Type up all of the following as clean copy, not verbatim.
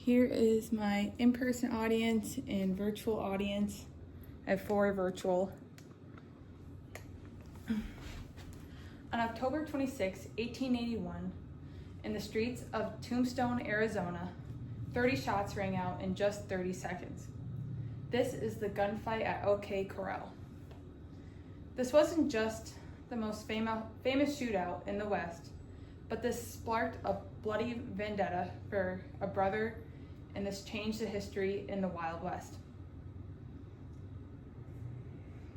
Here is my in-person audience and virtual audience. I have 4 virtual. On October 26, 1881, in the streets of Tombstone, Arizona, 30 shots rang out in just 30 seconds. This is the gunfight at OK Corral. This wasn't just the most famous shootout in the West, but this sparked a bloody vendetta for a brother, and this changed the history in the Wild West.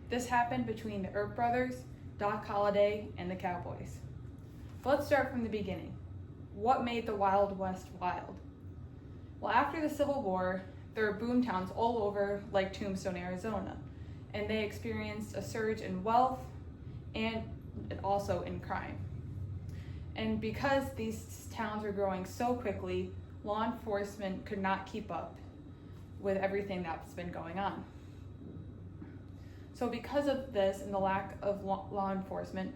This happened between the Earp brothers, Doc Holliday, and the Cowboys. But let's start from the beginning. What made the Wild West wild? Well, after the Civil War, there were boom towns all over like Tombstone, Arizona, and they experienced a surge in wealth and also in crime. And because these towns were growing so quickly, law enforcement could not keep up with everything that's been going on. So because of this and the lack of law enforcement,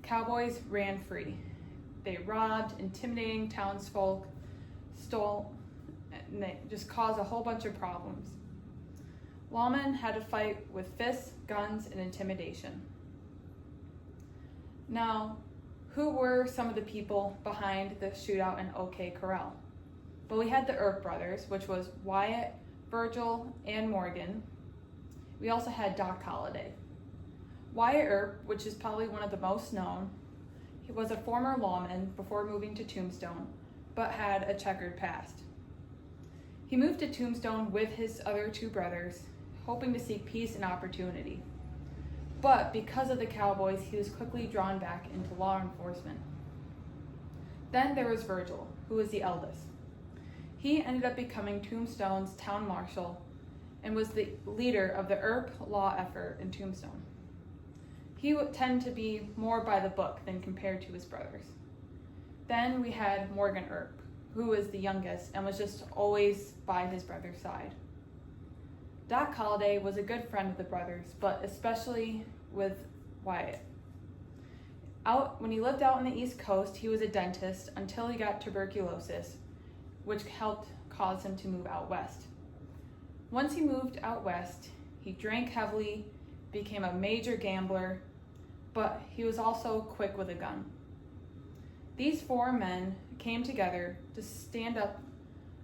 cowboys ran free. They robbed, intimidating townsfolk, stole, and they just caused a whole bunch of problems. Lawmen had to fight with fists, guns, and intimidation. Now, who were some of the people behind the shootout in OK Corral? Well, we had the Earp brothers, which was Wyatt, Virgil, and Morgan. We also had Doc Holliday. Wyatt Earp, which is probably one of the most known, he was a former lawman before moving to Tombstone, but had a checkered past. He moved to Tombstone with his other 2 brothers, hoping to seek peace and opportunity. But because of the Cowboys, he was quickly drawn back into law enforcement. Then there was Virgil, who was the eldest. He ended up becoming Tombstone's town marshal and was the leader of the Earp law effort in Tombstone. He would tend to be more by the book than compared to his brothers. Then we had Morgan Earp, who was the youngest and was just always by his brother's side. Doc Holliday was a good friend of the brothers, but especially with Wyatt. When he lived out on the East Coast, he was a dentist until he got tuberculosis, which helped cause him to move out west. Once he moved out west, he drank heavily, became a major gambler, but he was also quick with a gun. These 4 men came together to stand up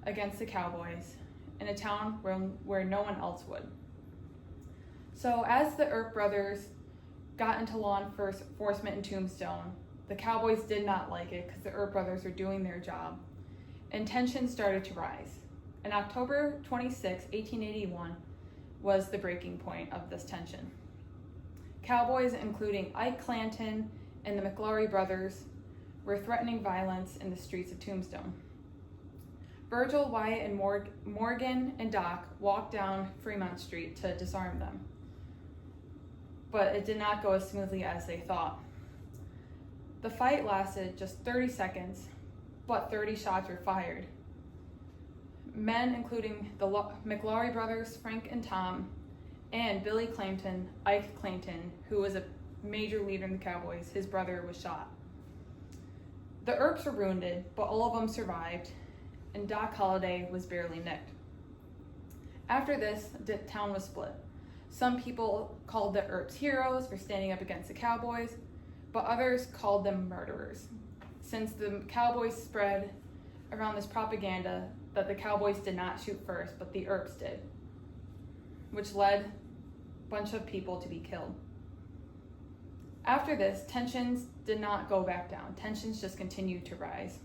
against the Cowboys in a town where no one else would. So as the Earp brothers got into law enforcement in Tombstone, the Cowboys did not like it because the Earp brothers were doing their job, and tensions started to rise. And October 26, 1881 was the breaking point of this tension. Cowboys, including Ike Clanton and the McLaury brothers, were threatening violence in the streets of Tombstone. Virgil, Wyatt, and Morgan and Doc walked down Fremont Street to disarm them. But it did not go as smoothly as they thought. The fight lasted just 30 seconds, but 30 shots were fired. Men including the McLaury brothers, Frank and Tom, and Billy Clanton, Ike Clanton, who was a major leader in the Cowboys, his brother was shot. The Earps were wounded, but all of them survived, and Doc Holliday was barely nicked. After this, the town was split. Some people called the Earps heroes for standing up against the Cowboys, but others called them murderers, since the Cowboys spread around this propaganda that the Cowboys did not shoot first, but the Earps did, which led a bunch of people to be killed. After this, tensions did not go back down. Tensions just continued to rise.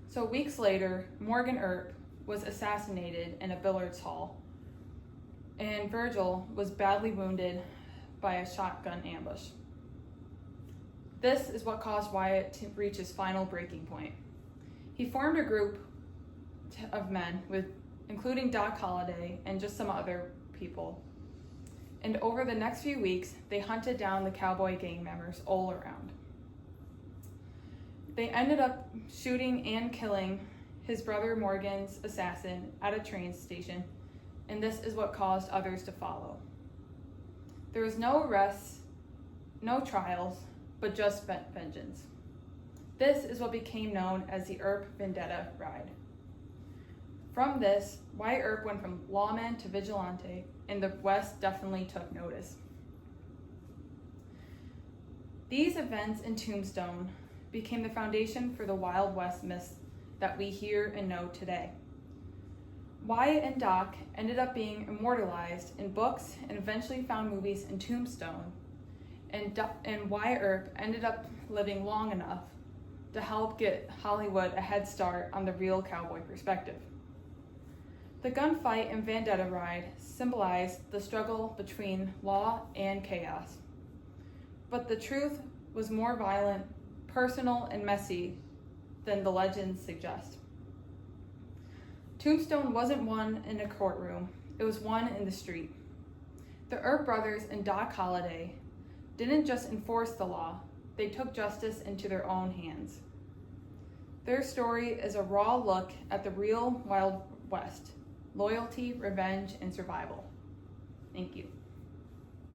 So weeks later, Morgan Earp was assassinated in a billiards hall, and Virgil was badly wounded by a shotgun ambush. This is what caused Wyatt to reach his final breaking point. He formed a group of men, including Doc Holliday and just some other people. And over the next few weeks, they hunted down the cowboy gang members all around. They ended up shooting and killing his brother Morgan's assassin at a train station, and this is what caused others to follow. There was no arrests, no trials, but just vengeance. This is what became known as the Earp Vendetta Ride. From this, Wyatt Earp went from lawman to vigilante, and the West definitely took notice. These events in Tombstone became the foundation for the Wild West myths that we hear and know today. Wyatt and Doc ended up being immortalized in books and eventually found movies in Tombstone, and Wyatt Earp ended up living long enough to help get Hollywood a head start on the real cowboy perspective. The gunfight and Vendetta ride symbolized the struggle between law and chaos. But the truth was more violent, personal, and messy than the legends suggest. Tombstone wasn't won in a courtroom, it was won in the street. The Earp brothers and Doc Holliday didn't just enforce the law, they took justice into their own hands. Their story is a raw look at the real Wild West: loyalty, revenge, and survival. Thank you.